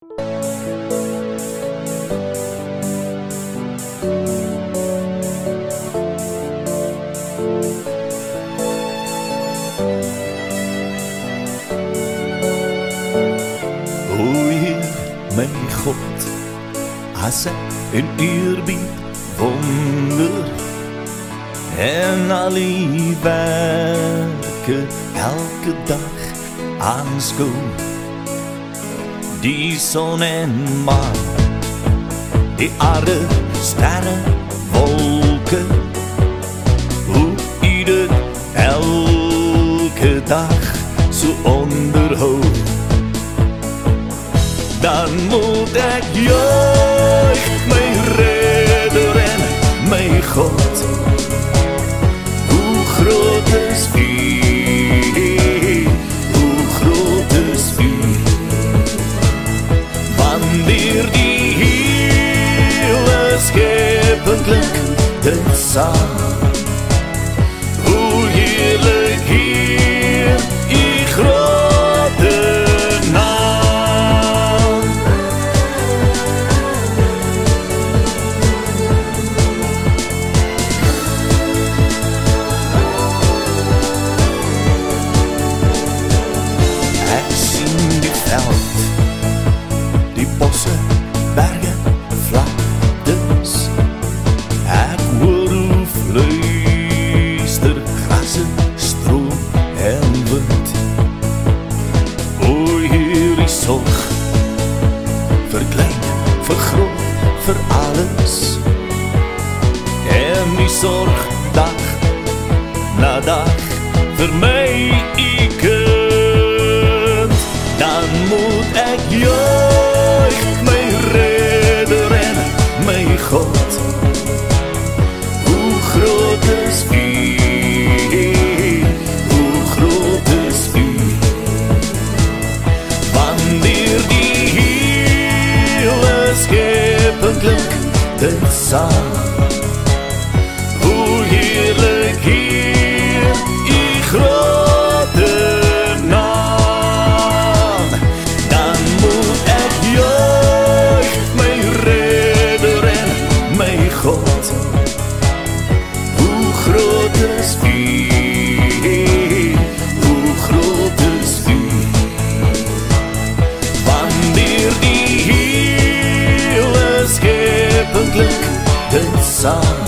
Mijn God, als een eerbied wonder en al die werken elke dag aanschouw. Die zon en maan, die aarde, sterren, wolken, hoe ieder elke dag zo onderhoudt. Dan moet ik juichen, mijn redder en mijn God. Hoe groot is U, hoe groot is U. Wanneer die hele schepping klinkt het samen. Hoe heerlijk hier, die grote die bossen, bergen, vlaktes. Ik hoor hoe fluister, grassen, stroom en wind. O Heer, die zorg, verklein, vergroot, voor alles. En die zorg dag na dag voor mij, dan moet ik juichen, mijn redder en mijn God. Hoe groot is U, hoe groot is U. Wanneer die hele schepping klinkt het samen. Hoe heerlijk hier, die grote God. Hoe groot is U, hoe groot is U. Wanneer die hele schepping klinkt het samen.